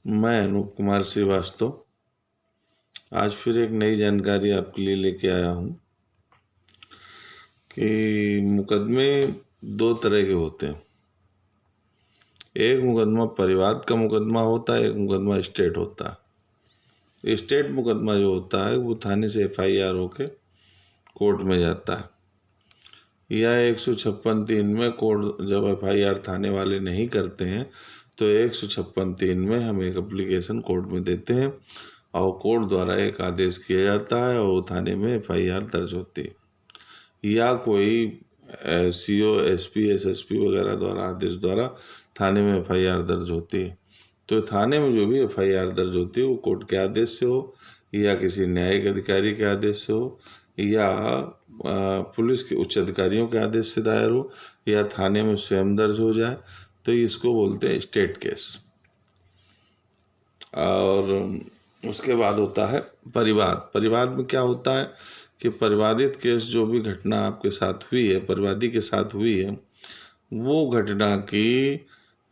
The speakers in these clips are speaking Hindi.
मैं अनूप कुमार श्रीवास्तव आज फिर एक नई जानकारी आपके लिए लेके आया हूँ कि मुकदमे दो तरह के होते हैं। एक मुकदमा परिवाद का मुकदमा होता है, एक मुकदमा स्टेट होता है। स्टेट मुकदमा जो होता है वो थाने से FIR होके कोर्ट में जाता है। या 156(3) में कोर्ट जब FIR थाने वाले नहीं करते हैं तो 156(3) में हम एक एप्लीकेशन कोर्ट में देते हैं और कोर्ट द्वारा एक आदेश किया जाता है और वो थाने में FIR दर्ज होती है। या कोई CO, SP, SSP वगैरह द्वारा आदेश द्वारा थाने में FIR दर्ज होती है। तो थाने में जो भी FIR दर्ज होती है वो कोर्ट के आदेश से हो या किसी न्यायिक अधिकारी के आदेश से हो या पुलिस के उच्च अधिकारियों के आदेश से दायर हो या थाने में स्वयं दर्ज हो जाए तो इसको बोलते हैं स्टेट केस। और उसके बाद होता है परिवाद। परिवाद में क्या होता है कि परिवादित केस जो भी घटना आपके साथ हुई है, परिवादी के साथ हुई है, वो घटना की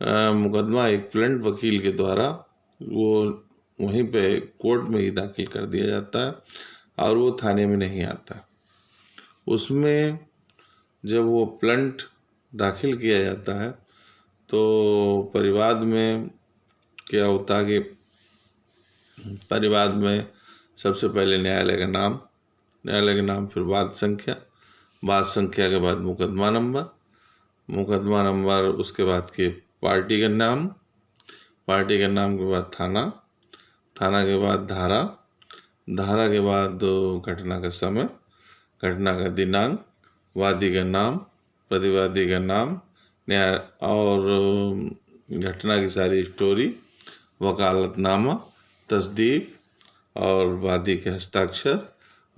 मुकदमा एक प्लंट वकील के द्वारा वो वहीं पे कोर्ट में ही दाखिल कर दिया जाता है और वो थाने में नहीं आता। उसमें जब वो प्लंट दाखिल किया जाता है तो परिवाद में क्या होता है कि परिवाद में सबसे पहले न्यायालय का नाम, फिर वाद संख्या के बाद मुकदमा नंबर, उसके बाद के पार्टी का नाम के बाद थाना के बाद धारा के बाद घटना का समय, घटना का दिनांक, वादी का नाम, प्रतिवादी का नाम, न्याय और घटना की सारी स्टोरी, वकालतनामा, तस्दीक और वादी के हस्ताक्षर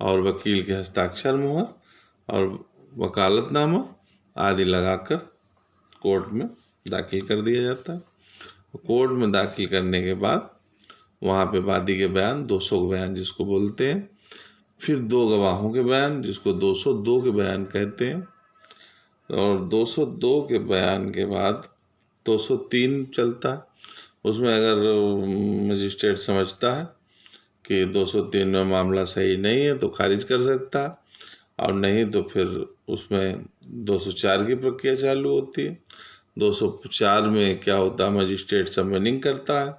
और वकील के हस्ताक्षर मुहर और वकालतनामा आदि लगाकर कोर्ट में दाखिल कर दिया जाता है। कोर्ट में दाखिल करने के बाद वहाँ पे वादी के बयान, 200 के बयान जिसको बोलते हैं, फिर 2 गवाहों के बयान जिसको 202 के बयान कहते हैं, और 202 के बयान के बाद 203 चलता है। उसमें अगर मजिस्ट्रेट समझता है कि 203 में मामला सही नहीं है तो खारिज कर सकता है, और नहीं तो फिर उसमें 204 की प्रक्रिया चालू होती है। 204 में क्या होता है, मजिस्ट्रेट समनिंग करता है,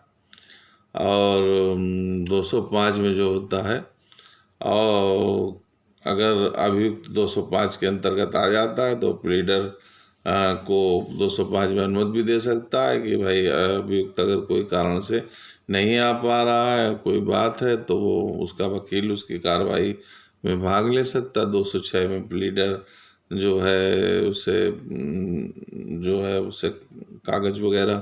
और 205 में जो होता है, और अगर अभियुक्त 205 के अंतर्गत आ जाता है तो प्लीडर को 205 में अनुमति भी दे सकता है कि भाई अभियुक्त अगर कोई कारण से नहीं आ पा रहा है, कोई बात है, तो वो उसका वकील उसकी कार्रवाई में भाग ले सकता है। 206 में प्लीडर जो है उसे कागज वगैरह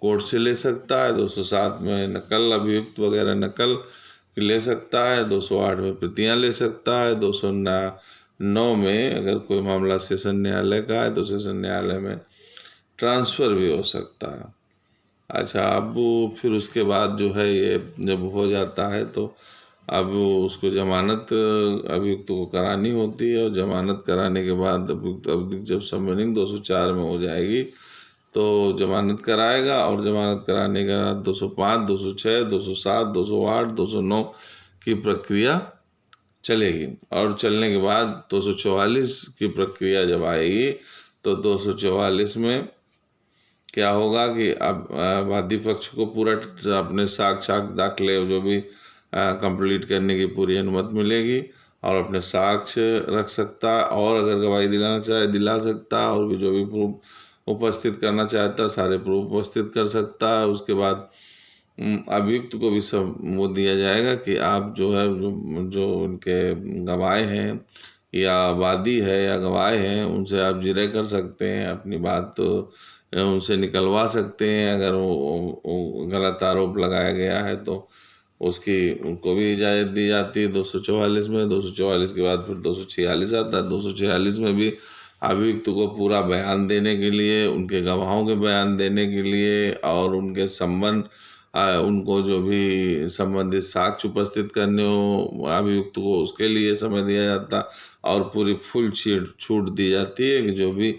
कोर्ट से ले सकता है। 207 में नकल, अभियुक्त वगैरह नकल ले सकता है। 208 में प्रतियां ले सकता है। 209 में अगर कोई मामला सेशन न्यायालय का है तो सेशन न्यायालय में ट्रांसफ़र भी हो सकता है। अच्छा, अब फिर उसके बाद जो है ये जब हो जाता है तो अब उसको जमानत अभियुक्त को करानी होती है, और जमानत कराने के बाद अभियुक्त जब समनिंग 204 में हो जाएगी तो जमानत कराएगा, और जमानत कराने के बाद 205, 206, 207, 208, 209 की प्रक्रिया चलेगी। और चलने के बाद 244 की प्रक्रिया जब आएगी तो 244 में क्या होगा कि अब वादी पक्ष को पूरा अपने साक्ष्य दाखिले जो भी कंप्लीट करने की पूरी अनुमति मिलेगी और अपने साक्ष्य रख सकता है, और अगर गवाही दिलाना चाहे दिला सकता है, और भी जो भी प्रूफ उपस्थित करना चाहता है सारे प्रूफ उपस्थित कर सकता है। उसके बाद अभियुक्त को भी सब वो दिया जाएगा कि आप जो है जो उनके गवाह हैं या वादी है या गवाह हैं उनसे आप जिरह कर सकते हैं, अपनी बात तो उनसे निकलवा सकते हैं। अगर वो गलत आरोप लगाया गया है तो उसकी उनको भी इजाज़त दी जाती है 244 में। 244 के बाद फिर 246 आता है। 246 में भी अभियुक्त को पूरा बयान देने के लिए, उनके गवाहों के बयान देने के लिए और उनके संबंध उनको जो भी संबंधित साक्ष्य उपस्थित करने हो अभियुक्त को उसके लिए समय दिया जाता, और पूरी फुल छूट दी जाती है कि जो भी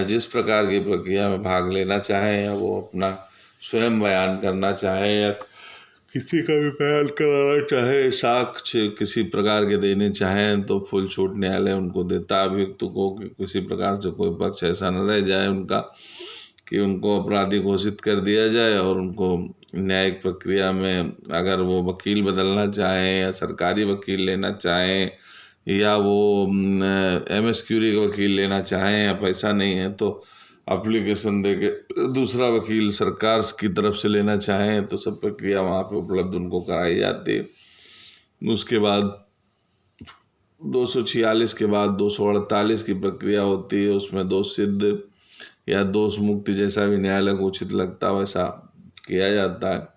जिस प्रकार की प्रक्रिया में भाग लेना चाहें या वो अपना स्वयं बयान करना चाहे या किसी का भी बयान कराना चाहे, साक्ष्य किसी प्रकार के देने चाहें तो फुल छूट न्यायालय उनको देता है अभियुक्त को, कि किसी प्रकार से कोई पक्ष ऐसा न रह जाए उनका कि उनको अपराधी घोषित कर दिया जाए और उनको न्यायिक प्रक्रिया में अगर वो वकील बदलना चाहें या सरकारी वकील लेना चाहें या वो MS क्यूरी का वकील लेना चाहें या पैसा नहीं है तो एप्लीकेशन दे के दूसरा वकील सरकार की तरफ से लेना चाहें तो सब प्रक्रिया वहाँ पे उपलब्ध उनको कराई जाती है। उसके बाद 246 के बाद 248 की प्रक्रिया होती है, उसमें दोष सिद्ध या दोष मुक्ति जैसा भी न्यायालय को उचित लगता वैसा किया जाता है।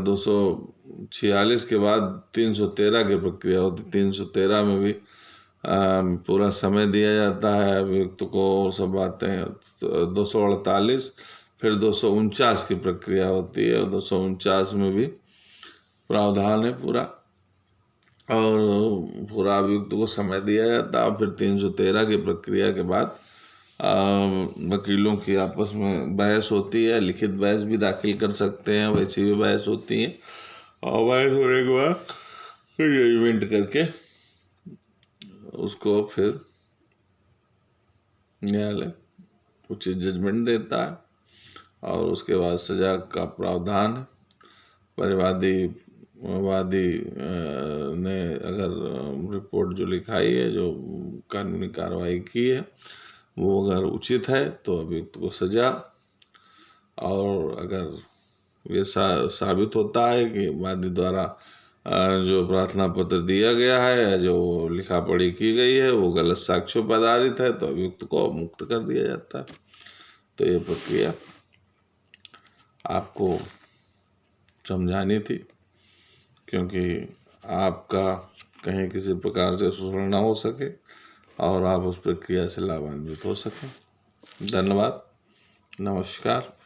246 के बाद 313 की प्रक्रिया होती है। 313 में भी पूरा समय दिया जाता है अभियुक्त को और सब बातें। 248 फिर 249 की प्रक्रिया होती है और 249 में भी प्रावधान है पूरा और पूरा अभियुक्त को समय दिया जाता है। फिर 313 की प्रक्रिया के बाद वकीलों की आपस में बहस होती है, लिखित बहस भी दाखिल कर सकते हैं, वैसी भी बहस होती है और बहस होने के बाद फिर जजमेंट करके उसको फिर न्यायालय उचित जजमेंट देता है और उसके बाद सजा का प्रावधान है। वादी ने अगर रिपोर्ट जो लिखाई है, जो कानूनी कार्रवाई की है, वो अगर उचित है तो अभियुक्त को सजा, और अगर ये साबित होता है कि वादी द्वारा जो प्रार्थना पत्र दिया गया है या जो लिखा पढ़ी की गई है वो गलत साक्ष्यों पर आधारित है तो अभियुक्त को मुक्त कर दिया जाता है। तो ये प्रक्रिया आपको समझानी थी क्योंकि आपका कहीं किसी प्रकार से शोषण ना हो सके और आप उस प्रक्रिया से लाभान्वित हो सकें। धन्यवाद, नमस्कार।